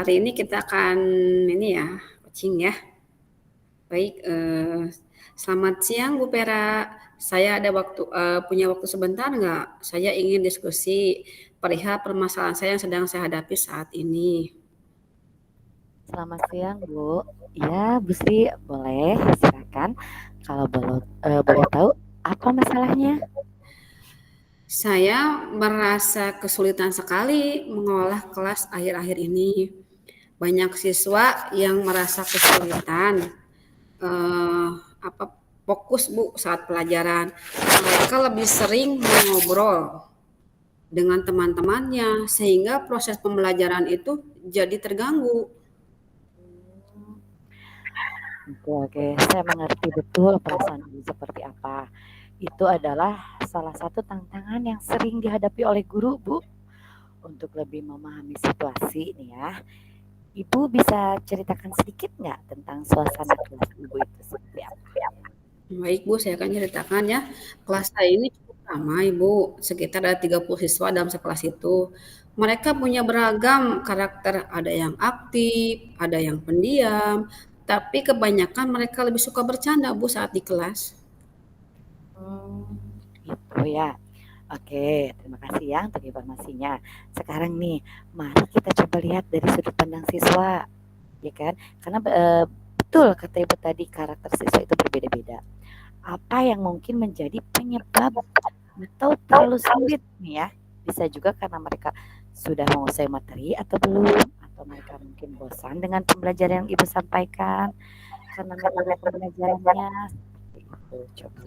hari ini kita akan ini ya, coaching ya. Baik, selamat siang Bu Pera. Saya ada punya waktu sebentar nggak? Saya ingin diskusi perihal permasalahan saya yang sedang saya hadapi saat ini. Selamat siang, Bu. Ya, Bu Sri, boleh silakan. Kalau boleh tahu apa masalahnya? Saya merasa kesulitan sekali mengolah kelas akhir-akhir ini. Banyak siswa yang merasa kesulitan eh, apa fokus Bu saat pelajaran. Mereka lebih sering mengobrol dengan teman-temannya sehingga proses pembelajaran itu jadi terganggu. Oke, oke. Saya mengerti betul perasaan Ibu seperti apa. Itu adalah salah satu tantangan yang sering dihadapi oleh guru, Bu. Untuk lebih memahami situasi nih ya, Ibu bisa ceritakan sedikit nggak tentang suasana kelas Ibu itu seperti apa? Baik Bu, saya akan ceritakan ya. Kelas saya ini cukup ramai Bu, sekitar ada 30 siswa dalam sekelas itu. Mereka punya beragam karakter, ada yang aktif, ada yang pendiam, tapi kebanyakan mereka lebih suka bercanda Bu saat di kelas. Hmm, itu ya. Oke, terima kasih ya untuk informasinya. Sekarang nih, mari kita coba lihat dari sudut pandang siswa, ya kan? Karena betul kata Ibu tadi karakter siswa itu berbeda-beda. Apa yang mungkin menjadi penyebab atau terlalu sulit nih ya? Bisa juga karena mereka sudah menguasai materi atau belum, atau mereka mungkin bosan dengan pembelajaran yang Ibu sampaikan karena metode pembelajarannya seperti itu. Coba.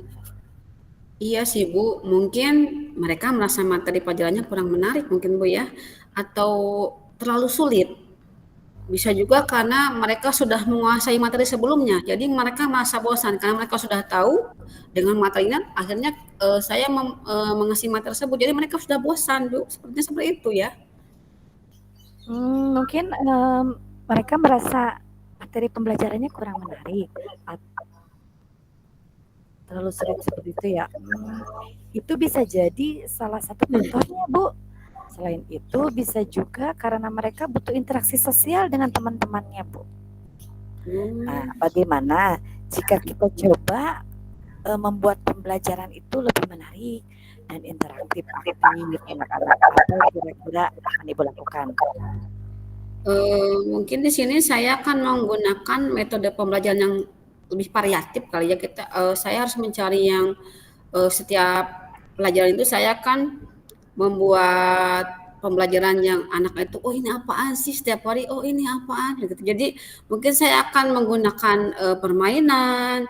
Iya sih Bu, mungkin mereka merasa materi pelajarannya kurang menarik mungkin Bu ya, atau terlalu sulit. Bisa juga karena mereka sudah menguasai materi sebelumnya, jadi mereka merasa bosan karena mereka sudah tahu dengan materinya, akhirnya saya mengasih materi tersebut, jadi mereka sudah bosan, Bu. Sepertinya seperti itu ya. Mungkin mereka merasa materi pembelajarannya kurang menarik atau terlalu sulit seperti itu ya. Itu bisa jadi salah satu faktornya, Bu. Selain itu bisa juga karena mereka butuh interaksi sosial dengan teman-temannya, Bu. Nah, Hmm. bagaimana jika kita coba membuat pembelajaran itu lebih menarik dan interaktif aktif anak-anak? Apa yang kira-kira akan Ibu lakukan? Mungkin di sini saya akan menggunakan metode pembelajaran yang lebih variatif kali ya. Saya harus mencari yang setiap pelajaran itu saya akan membuat pembelajaran yang anak itu, oh ini apaan sih setiap hari, oh ini apaan gitu. Jadi mungkin saya akan menggunakan permainan,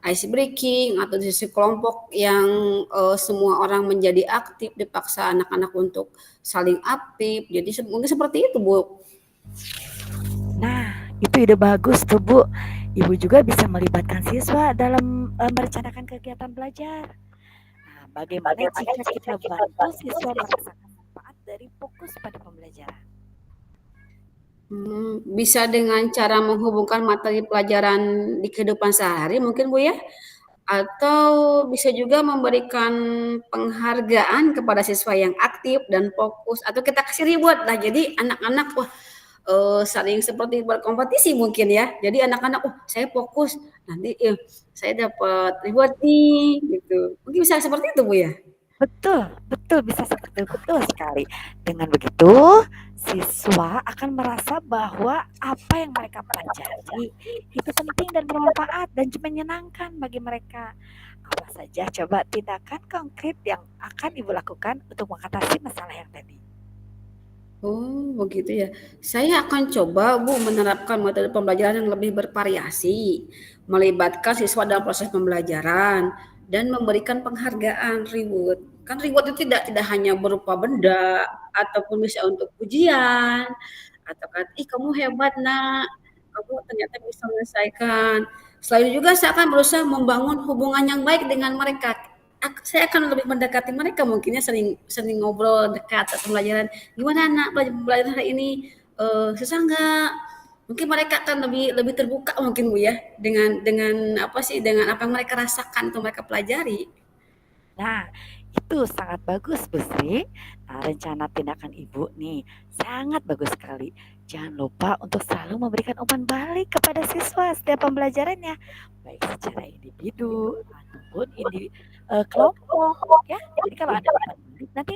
ice breaking atau diskusi kelompok yang semua orang menjadi aktif, dipaksa anak-anak untuk saling aktif. Jadi mungkin seperti itu Bu. Nah, itu ide bagus tuh, Bu. Ibu juga bisa melibatkan siswa dalam merencanakan kegiatan belajar. Nah, bagaimana jika kita bantu siswa merasakan manfaat dari fokus pada pembelajaran? Bisa dengan cara menghubungkan materi pelajaran di kehidupan sehari mungkin Bu ya? Atau bisa juga memberikan penghargaan kepada siswa yang aktif dan fokus, atau kita kasih reward lah. Jadi anak-anak wah saling seperti berkompetisi mungkin ya. Jadi anak-anak, oh saya fokus, nanti saya dapat reward nih gitu. Mungkin bisa seperti itu Bu ya. Betul, betul bisa seperti itu, betul sekali. Dengan begitu, siswa akan merasa bahwa apa yang mereka pelajari itu penting dan bermanfaat dan menyenangkan bagi mereka. Apa saja coba tindakan konkret yang akan Ibu lakukan untuk mengatasi masalah yang tadi? Oh, begitu ya. Saya akan coba, Bu, menerapkan metode pembelajaran yang lebih bervariasi, melibatkan siswa dalam proses pembelajaran, dan memberikan penghargaan reward. Kan reward itu tidak hanya berupa benda ataupun bisa untuk pujian atau kan, ih kamu hebat nak, kamu ternyata bisa menyelesaikan. Selain itu juga saya akan berusaha membangun hubungan yang baik dengan mereka. Saya akan lebih mendekati mereka, mungkinnya sering sering ngobrol dekat atau pembelajaran. Gimana nak belajar hari ini? Susah nggak? Mungkin mereka akan lebih lebih terbuka mungkin Bu ya dengan apa sih dengan apa yang mereka rasakan atau mereka pelajari. Nah, Itu sangat bagus, Bu Sri. Nah, rencana tindakan Ibu nih sangat bagus sekali. Jangan lupa untuk selalu memberikan umpan balik kepada siswa setiap pembelajarannya, baik secara individu ataupun kelompok, ya. Jadi kalau ada umpan balik, nanti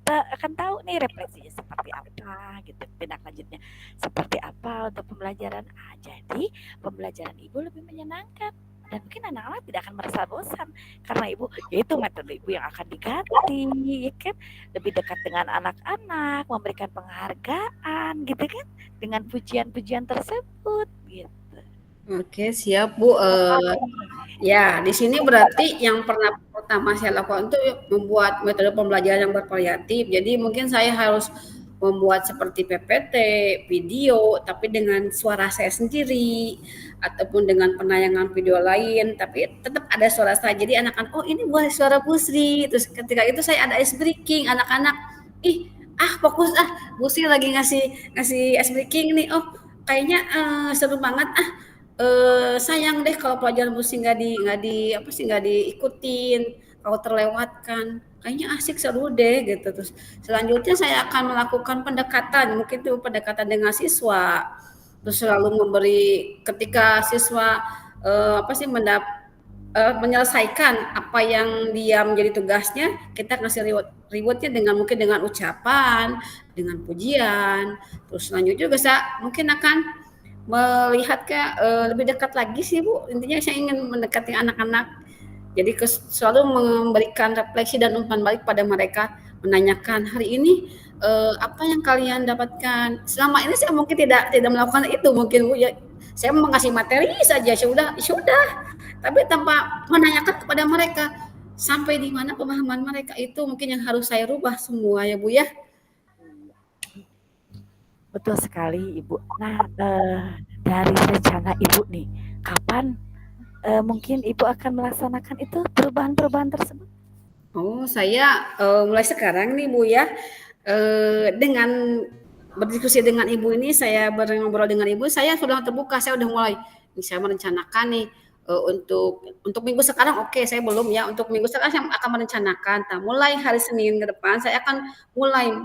akan tahu nih refleksinya seperti apa, gitu. Tindak lanjutnya seperti apa untuk pembelajaran. Jadi pembelajaran Ibu lebih menyenangkan dan mungkin anak-anak tidak akan merasa bosan karena ibu itu metode ibu yang akan diganti, ya kan, lebih dekat dengan anak-anak, memberikan penghargaan gitu kan dengan pujian-pujian tersebut gitu. Oke, siap Bu. Ya, di sini berarti yang pertama saya lakukan itu membuat metode pembelajaran yang bervariatif. Jadi mungkin saya harus membuat seperti PPT, video, tapi dengan suara saya sendiri, ataupun dengan penayangan video lain, tapi tetap ada suara saya. Jadi anak-anak, oh ini buat suara Busri. Terus ketika itu saya ada ice breaking, anak-anak, ih fokus Busri lagi ngasih ngasih ice breaking nih. Oh kayaknya seru banget sayang deh kalau pelajaran musik nggak diikutin, kalau terlewatkan. Kayaknya asik seru deh gitu. Terus selanjutnya saya akan melakukan pendekatan, mungkin itu pendekatan dengan siswa. Terus selalu memberi ketika siswa menyelesaikan apa yang dia menjadi tugasnya, kita kasih rewardnya dengan mungkin dengan ucapan, dengan pujian. Terus selanjutnya juga saya mungkin akan melihat lebih dekat lagi sih Bu. Intinya saya ingin mendekati anak-anak. Jadi selalu memberikan refleksi dan umpan balik pada mereka, menanyakan hari ini apa yang kalian dapatkan. Selama ini saya mungkin tidak tidak melakukan itu mungkin Bu ya. Saya mengasih materi saja sudah sudah, tapi tanpa menanyakan kepada mereka sampai di mana pemahaman mereka itu mungkin yang harus saya rubah semua ya Bu ya. Betul sekali Ibu. Nah, dari rencana Ibu nih, kapan mungkin Ibu akan melaksanakan itu perubahan-perubahan tersebut? Oh, saya mulai sekarang nih Bu ya, dengan berdiskusi dengan Ibu ini, saya ngobrol dengan Ibu, saya sudah terbuka, saya udah mulai, saya merencanakan nih untuk minggu sekarang oke, saya belum ya, untuk minggu sekarang saya akan merencanakan. Nah, mulai hari Senin ke depan saya akan mulai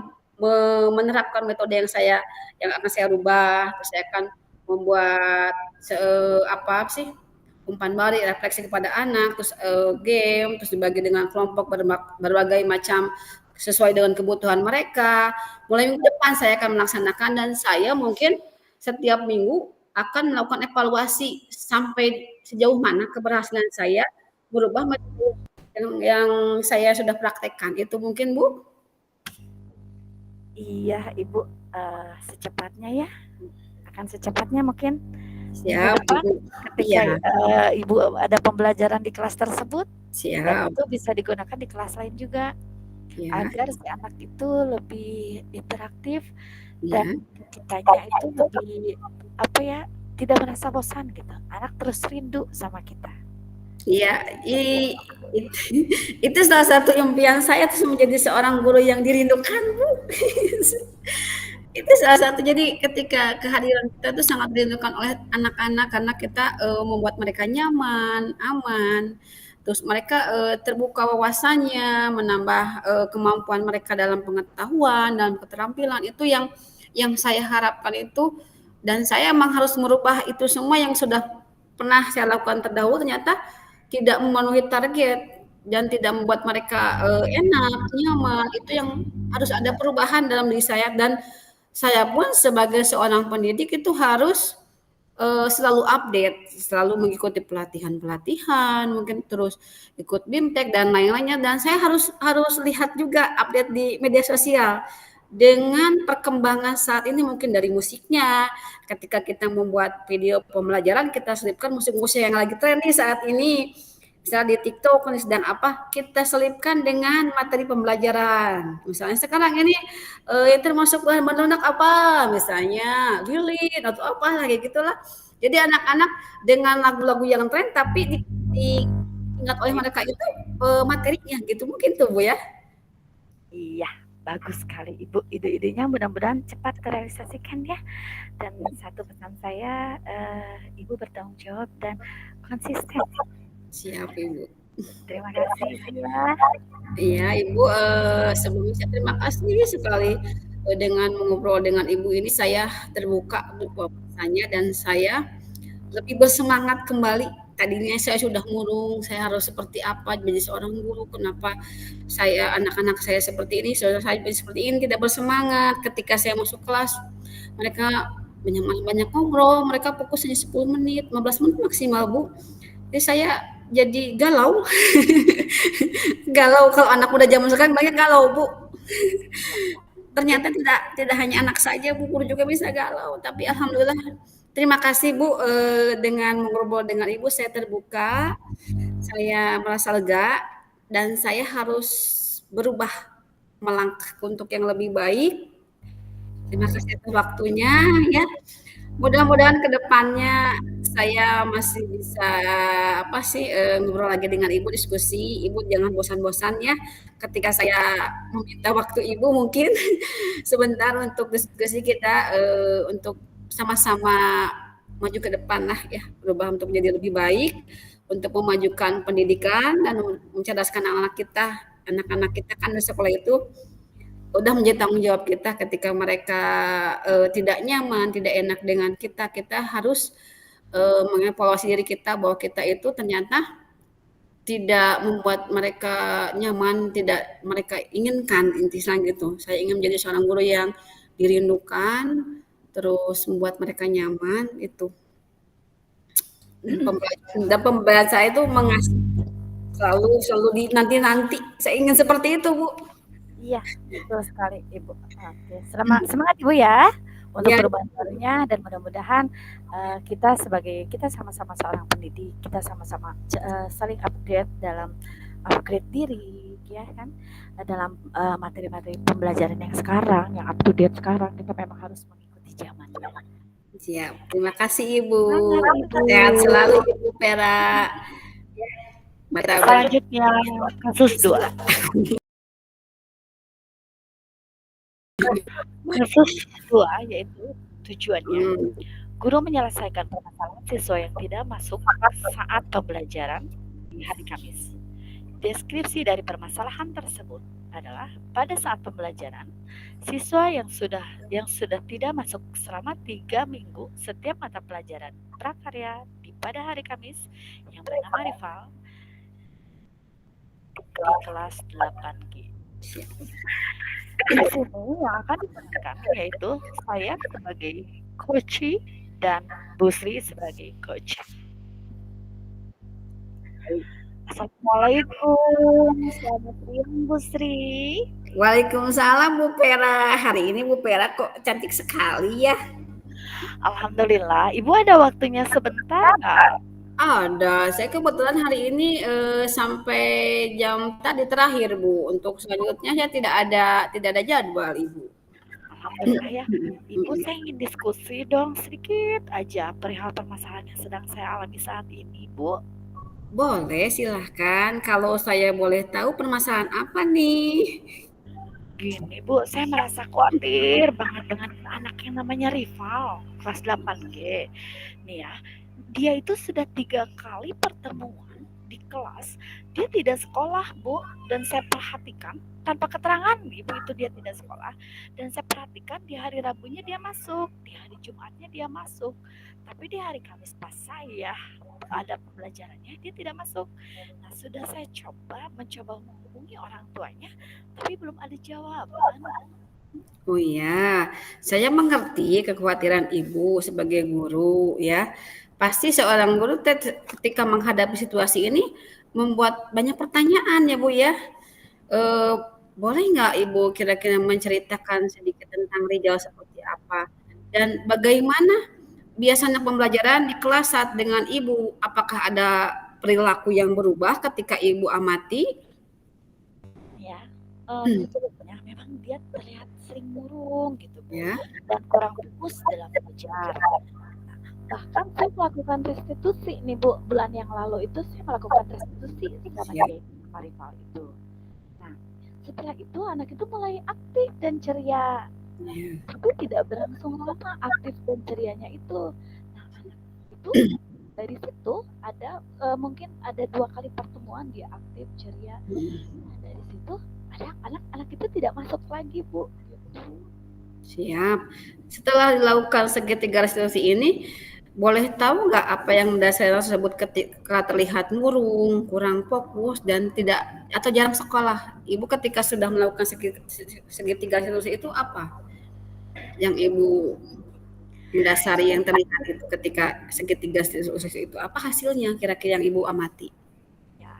menerapkan metode yang akan saya rubah, terus saya akan membuat apa sih umpan balik, refleksi kepada anak, terus game, terus dibagi dengan kelompok berbagai macam sesuai dengan kebutuhan mereka. Mulai minggu depan saya akan melaksanakan dan saya mungkin setiap minggu akan melakukan evaluasi sampai sejauh mana keberhasilan saya merubah metode yang saya sudah praktekkan. Itu mungkin Bu. Iya, Ibu, secepatnya ya, akan secepatnya mungkin minggu Siap, depan Ibu. ketika, Iya, Ibu ada pembelajaran di kelas tersebut dan siap. itu bisa digunakan di kelas lain juga, Ya, agar si anak itu lebih interaktif dan ya. kitanya itu lebih, apa ya, tidak merasa bosan gitu, anak terus rindu sama kita. Iya, itu salah satu impian saya terus menjadi seorang guru yang dirindukan, Bu. Itu salah satu. Jadi ketika kehadiran kita itu sangat dirindukan oleh anak-anak karena kita membuat mereka nyaman, aman. Terus mereka terbuka wawasannya, menambah kemampuan mereka dalam pengetahuan, dalam keterampilan. Itu yang saya harapkan itu dan saya memang harus merubah itu semua yang sudah pernah saya lakukan terdahulu ternyata tidak memenuhi target dan tidak membuat mereka enak, nyaman. Itu yang harus ada perubahan dalam diri saya dan saya pun sebagai seorang pendidik itu harus selalu update, selalu mengikuti pelatihan-pelatihan, mungkin terus ikut BIMTEK dan lain-lainnya dan saya harus harus lihat juga update di media sosial. Dengan perkembangan saat ini mungkin dari musiknya, ketika kita membuat video pembelajaran kita selipkan musik-musik yang lagi tren nih saat ini. Misalnya di TikTok sedang apa, kita selipkan dengan materi pembelajaran. Misalnya sekarang ini yang termasuk bahan menonak apa, misalnya lilin atau apa kayak gitulah. Jadi anak-anak dengan lagu-lagu yang tren tapi diingat oleh mereka itu materinya gitu mungkin tuh Bu ya. Iya, bagus sekali Ibu, ide-idenya mudah-mudahan cepat terrealisasikan ya. Dan satu pesan saya, Ibu bertanggung jawab dan konsisten. Siap Ibu. Terima kasih Ibu ya. Iya, Ibu, sebelumnya saya terima kasih sekali, dengan mengobrol dengan Ibu ini saya terbuka untuk wawasannya dan saya lebih bersemangat kembali. Tadinya saya sudah murung, saya harus seperti apa menjadi seorang guru, kenapa anak-anak saya seperti ini, saudara saya seperti ini, tidak bersemangat. Ketika saya masuk kelas, mereka banyak ngobrol, mereka fokus hanya 10 menit, 15 menit maksimal, Bu. Jadi saya jadi galau. Galau kalau anak muda zaman sekarang banyak galau, Bu. Betul. Ternyata tidak hanya anak saja, Bu, guru juga bisa galau. Tapi alhamdulillah terima kasih, Bu, dengan mengobrol dengan Ibu saya terbuka, saya merasa lega dan saya harus berubah melangkah untuk yang lebih baik. Terima kasih atas waktunya ya. Mudah-mudahan ke depannya saya masih bisa apa sih, ngobrol lagi dengan Ibu, diskusi. Ibu jangan bosan-bosan ya ketika saya meminta waktu Ibu mungkin sebentar untuk diskusi kita, untuk sama-sama maju ke depan lah ya, berubah untuk menjadi lebih baik, untuk memajukan pendidikan dan mencerdaskan anak-anak kita kan di sekolah itu udah menjadi tanggung jawab kita ketika mereka tidak nyaman, tidak enak dengan kita, kita harus mengevaluasi diri kita bahwa kita itu ternyata tidak membuat mereka nyaman, tidak mereka inginkan, intinya gitu. Saya ingin menjadi seorang guru yang dirindukan, terus membuat mereka nyaman, itu. Dan pembelajaran saya itu mengasih selalu di nanti-nanti. Saya ingin seperti itu, Bu. Iya, betul sekali Ibu. Oke, semangat Ibu ya untuk Ya, perubahan barunya dan mudah-mudahan kita sama-sama seorang pendidik, kita sama-sama saling upgrade dalam upgrade diri, ya kan? Dalam materi-materi pembelajaran yang sekarang, yang up to date sekarang, kita memang harus mengikuti zaman. siap. Terima kasih, Ibu. Semangat Ibu. Sehat selalu, Ibu Vera. Bata Selanjutnya kasus 2. Kasus 2 yaitu tujuannya guru menyelesaikan permasalahan siswa yang tidak masuk saat pembelajaran di hari Kamis. Deskripsi dari permasalahan tersebut adalah pada saat pembelajaran, siswa yang sudah tidak masuk selama 3 minggu setiap mata pelajaran prakarya pada hari Kamis yang bernama rival di kelas 8G. Di sini yang akan diperankan yaitu saya sebagai coach dan Bu Sri sebagai coach. Assalamualaikum, selamat siang Bu Sri. Waalaikumsalam Bu Vera. Hari ini Bu Vera kok cantik sekali ya. Alhamdulillah, Ibu ada waktunya sebentar nggak? Ada. Saya kebetulan hari ini sampai jam tadi terakhir Bu. Untuk selanjutnya saya tidak ada jadwal Ibu. Alhamdulillah ya. Ibu, saya ingin diskusi dong sedikit aja perihal permasalahan yang sedang saya alami saat ini, Bu. Boleh, silahkan. Kalau saya boleh tahu permasalahan apa nih? Gini Bu, saya merasa khawatir banget dengan anak yang namanya rival kelas 8G. Nih ya, dia itu sudah 3 kali pertemuan di kelas, dia tidak sekolah Bu, dan saya perhatikan tanpa keterangan Ibu itu dia tidak sekolah, dan saya perhatikan di hari Rabunya dia masuk, di hari Jumatnya dia masuk, tapi di hari Kamis pas saya ada pembelajarannya dia tidak masuk. Nah, sudah saya mencoba menghubungi orang tuanya, tapi belum ada jawaban. Oh iya, saya mengerti kekhawatiran Ibu sebagai guru ya. Pasti seorang guru ketika menghadapi situasi ini membuat banyak pertanyaan ya Bu ya. Eh, Boleh nggak Ibu kira-kira menceritakan sedikit tentang Rijal seperti apa? Dan bagaimana biasanya pembelajaran di kelas saat dengan Ibu? Apakah ada perilaku yang berubah ketika Ibu amati? Ya, sebetulnya memang dia terlihat sering murung gitu Bu, Ya, dan kurang fokus dalam belajar. Bahkan saya melakukan restitusi nih Bu, bulan yang lalu itu saya melakukan restitusi sama dia rival itu. Nah, setelah itu anak itu mulai aktif dan ceria, ya. tapi tidak berlangsung lama aktif dan cerianya itu. Nah, anak itu dari situ ada mungkin ada 2 kali pertemuan dia aktif ceria. Nah, dari situ ada anak-anak itu tidak masuk lagi Bu. Gitu. Siap. Setelah dilakukan segitiga restitusi ini, boleh tahu nggak apa yang mendasari hal tersebut ketika terlihat murung, kurang fokus, dan tidak atau jarang sekolah? Ibu ketika sudah melakukan segitiga restitusi itu apa yang Ibu mendasari yang terlihat itu ketika segitiga restitusi itu? Apa hasilnya kira-kira yang Ibu amati? Ya,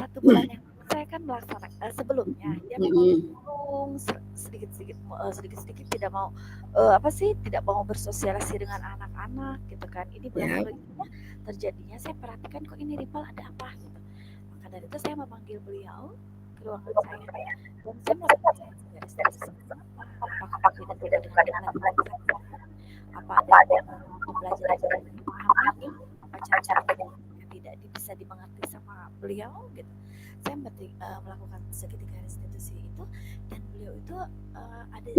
1 bulan yang lalu saya kan melaksanakan sebelumnya dia memang Mm-mm. murung sedikit-sedikit sedikit-sedikit tidak mau apa sih tidak mau bersosialisasi dengan anak-anak gitu kan. Ini bulan Ya. Mei ini terjadinya saya perhatikan kok ini rival ada apa gitu. Maka dari itu saya memanggil beliau ke ruangan saya dan saya melakukan garis apakah tidak tidak dengan apa ada pembelajaran yang dipahami apa cara-cara yang tidak bisa dimengerti sama beliau gitu. Saya melakukan segitiga restitusi itu dan beliau itu ada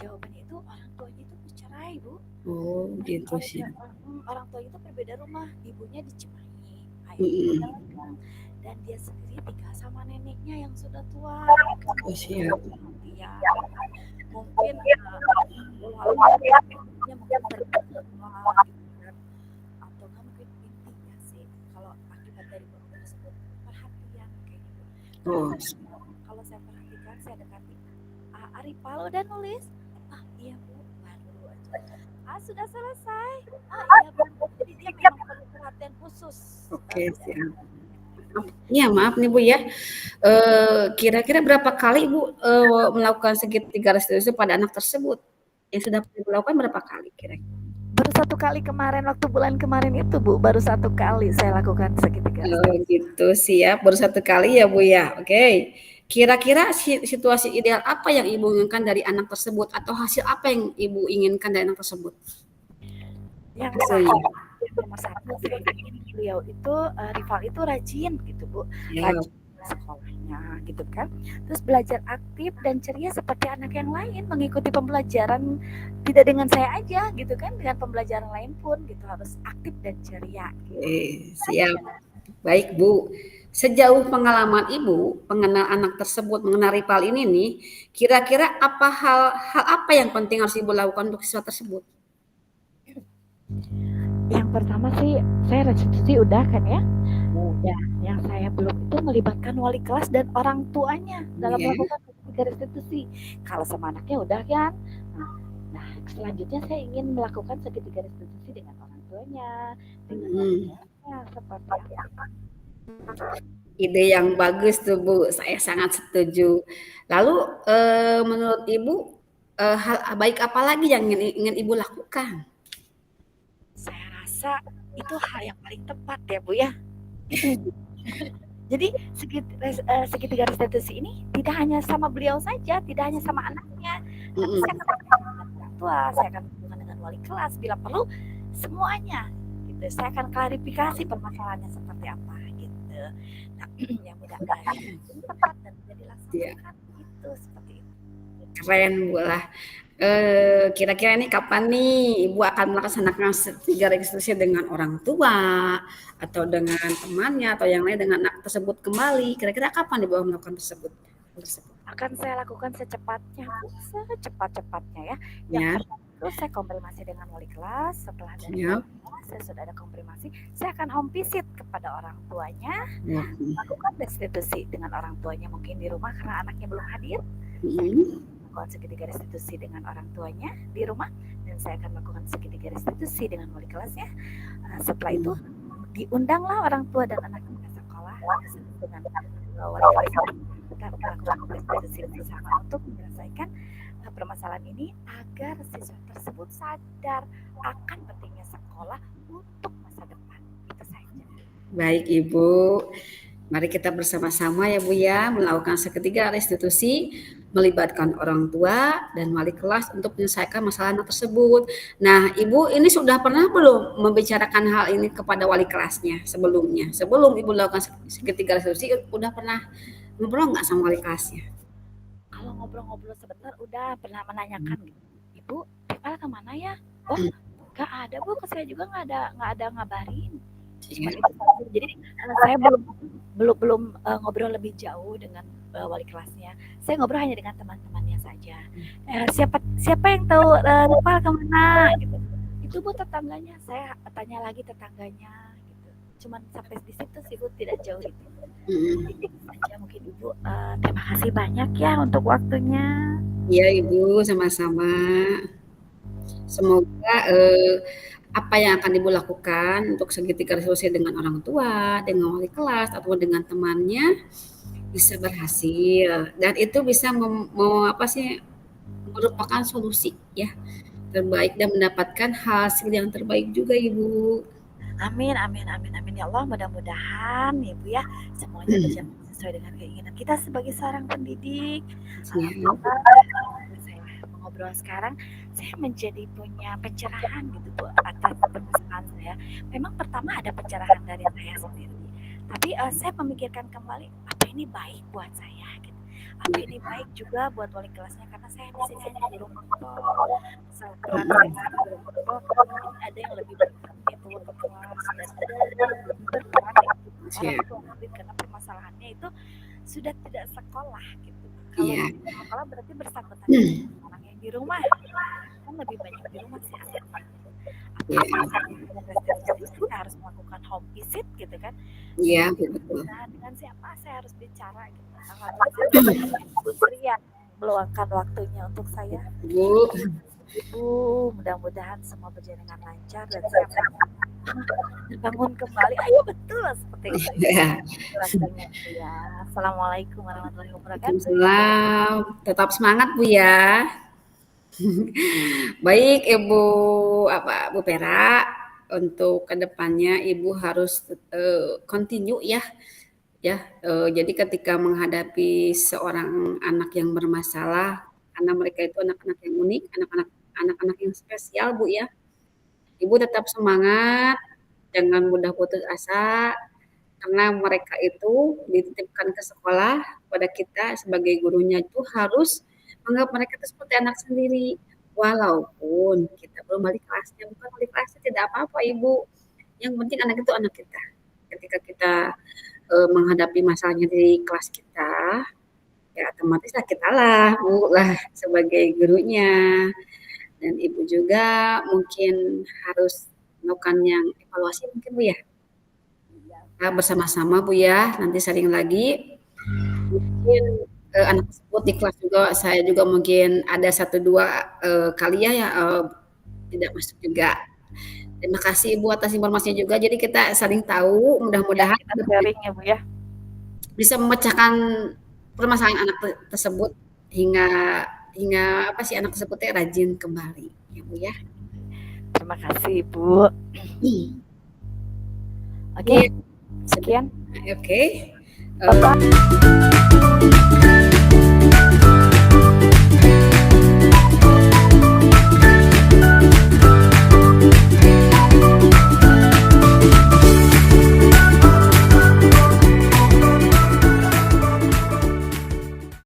jawabannya itu orang tuanya itu bercerai Bu. Oh, gitu sih. Orang tuanya itu berbeda rumah, ibunya di Cimahi, ayahnya Mm-mm. dagang, dan dia sendiri tinggal sama neneknya yang sudah tua. Oh, siap. Iya, mungkin walaupun mungkin terkenal gitu kan, atau nggak mungkin intinya sih kalau akibat dari burung tersebut perhatian kayak gitu. Oh, Kalau saya perhatikan saya dekati Arifal udah nulis, iya Bu baru aja, sudah selesai, iya Bu, jadi dia memang perlu perhatian khusus. oke, siap. Iya, maaf nih Bu ya. Kira-kira berapa kali Ibu melakukan segitiga restitusi pada anak tersebut? Yang sudah dilakukan berapa kali kira-kira? Baru 1 kali kemarin waktu bulan kemarin itu Bu, baru 1 kali saya lakukan segitiga restitusi. Gitu, siap. Baru 1 kali ya Bu ya. Oke. Kira-kira situasi ideal apa yang Ibu inginkan dari anak tersebut atau hasil apa yang Ibu inginkan dari anak tersebut? Yang Hasilnya. nomor 1 saya ingin beliau itu rival itu rajin gitu Bu, Ya. rajin sekolahnya gitu kan, terus belajar aktif dan ceria seperti anak yang lain, mengikuti pembelajaran tidak dengan saya aja gitu kan, dengan pembelajaran lain pun gitu harus aktif dan ceria. Siap. Baik Bu. Sejauh pengalaman Ibu mengenal anak tersebut, mengenal rival ini nih, kira-kira apa hal apa yang penting harus Ibu lakukan untuk siswa tersebut? Yang pertama sih saya restitusi udah kan ya. Ya, yang saya belum itu melibatkan wali kelas dan orang tuanya dalam Ya. melakukan segitiga restitusi. Kalau sama anaknya udah kan. Nah, selanjutnya saya ingin melakukan segitiga restitusi dengan orang tuanya, dengan wali kelasnya seperti apa. Ide yang bagus tuh Bu, saya sangat setuju. Lalu menurut Ibu hal baik apa lagi yang ingin Ibu lakukan? Saya rasa itu hal yang paling tepat ya Bu ya. Jadi segitiga restitusi ini tidak hanya sama beliau saja, tidak hanya sama anaknya, tapi saya akan dengan orang tua, saya akan berhubungan dengan wali kelas bila perlu semuanya. Gitu. Saya akan klarifikasi permasalahannya seperti apa gitu. Nah, yang mudah-mudahan ini tepat dan bisa dilaksanakan gitu seperti itu. Keren Bu lah. Kira-kira nih kapan nih Ibu akan melaksanakan segitiga restitusi dengan orang tua atau dengan temannya atau yang lain dengan anak tersebut kembali? Kira-kira kapan Ibu akan melakukan tersebut? Akan saya lakukan secepatnya, Bu, secepat-cepatnya ya. Yang pertama itu saya konfirmasi dengan wali kelas, setelah dari saya sudah ada konfirmasi, saya akan home visit kepada orang tuanya, lakukan restitusi dengan orang tuanya mungkin di rumah karena anaknya belum hadir. Melakukan segitiga restitusi dengan orang tuanya di rumah dan saya akan melakukan segitiga restitusi dengan wali kelasnya. Setelah itu diundanglah orang tua dan anak ke sekolah dengan wali kelas kita melakukan restitusi bersama untuk menyelesaikan permasalahan ini agar siswa tersebut sadar akan pentingnya sekolah untuk masa depan. Itu saja. Baik Ibu, mari kita bersama-sama ya Bu ya melakukan segitiga restitusi, melibatkan orang tua dan wali kelas untuk menyelesaikan masalah anak tersebut. Nah Ibu ini sudah pernah belum membicarakan hal ini kepada wali kelasnya sebelumnya? Sebelum Ibu lakukan segitiga restitusi, udah pernah ngobrol nggak sama wali kelasnya? Kalau ngobrol-ngobrol sebentar udah pernah menanyakan gitu. Ibu, Rival kemana ya? Oh, Gak ada Bu, ke saya juga nggak ada ngabarin. Cuman Ya. itu saja. Jadi saya belum belum belum ngobrol lebih jauh dengan wali kelasnya. Saya ngobrol hanya dengan teman-temannya saja. Siapa siapa yang tahu Nopal kemana gitu. Itu Bu tetangganya. Saya tanya lagi tetangganya gitu. Cuman sampai di situ sih Bu, tidak jauh itu. Mm-mm. Jadi itu saja mungkin Ibu. Terima kasih banyak ya untuk waktunya. Iya Ibu, sama-sama. Semoga apa yang akan Ibu lakukan untuk segitiga resolusi dengan orang tua, dengan wali kelas, atau dengan temannya bisa berhasil dan itu bisa apa sih merupakan solusi ya terbaik dan mendapatkan hasil yang terbaik juga Ibu. Amin, amin, amin, amin. Ya Allah, mudah-mudahan ya Bu ya, semuanya berjalan sesuai dengan keinginan kita sebagai seorang pendidik. Ya. Alhamdulillah, saya mengobrol sekarang, saya menjadi punya pencerahan gitu Bu atas permasalahan saya. Memang pertama ada pencerahan dari saya sendiri, tapi saya memikirkan kembali apa ini baik buat saya gitu. Apa ini baik juga buat wali kelasnya karena saya di sini hanya guru kelompok. Peran saya sebagai guru kelompok, jadi ada yang lebih berperan yaitu wali kelas dan ada yang lebih berperan yaitu orang tua murid karena permasalahannya itu sudah tidak sekolah gitu. Kalau Iya. tidak sekolah berarti bersangkutan dengan orang yang di rumah. Kan lebih banyak di rumah sih anaknya. Apalagi dengan restriksi kita harus melakukan home visit gitu kan. Iya, betul. Nah, dengan siapa saya harus bicara gitu. Alhamdulillah Ibu Sri yang meluangkan waktunya untuk saya. Bu. Ibu, mudah-mudahan semua berjalan dengan lancar dan saya terbangun kembali. Ayo betul seperti itu. Ya. Ya. Assalamualaikum warahmatullahi wabarakatuh. Waalaikumsalam. Tetap semangat Bu ya. Baik Ibu Bu Pera, untuk kedepannya Ibu harus continue ya. Jadi ketika menghadapi seorang anak yang bermasalah, karena mereka itu anak-anak yang unik, anak-anak yang spesial Bu ya. Ibu tetap semangat, jangan mudah putus asa, karena mereka itu dititipkan ke sekolah, pada kita sebagai gurunya itu harus menganggap mereka itu seperti anak sendiri. Walaupun kita belum balik kelasnya, bukan balik kelasnya tidak apa-apa Ibu. Yang penting anak itu anak kita. Ketika kita menghadapi masalahnya di kelas kita, ya otomatislah kita lah Bu lah sebagai gurunya. Dan Ibu juga mungkin harus melakukan yang evaluasi mungkin Bu ya. Nah, bersama-sama Bu ya, nanti sharing lagi. Mungkin anak tersebut di kelas juga saya juga mungkin ada 1-2 kali ya tidak masuk juga. Terima kasih Ibu atas informasinya juga. Jadi kita saling tahu, mudah-mudahan kita sharing ya Bu ya. bisa memecahkan permasalahan anak tersebut hingga apa sih anak tersebutnya rajin kembali ya Bu ya. Terima kasih Bu. Oke. Sekian. Oke.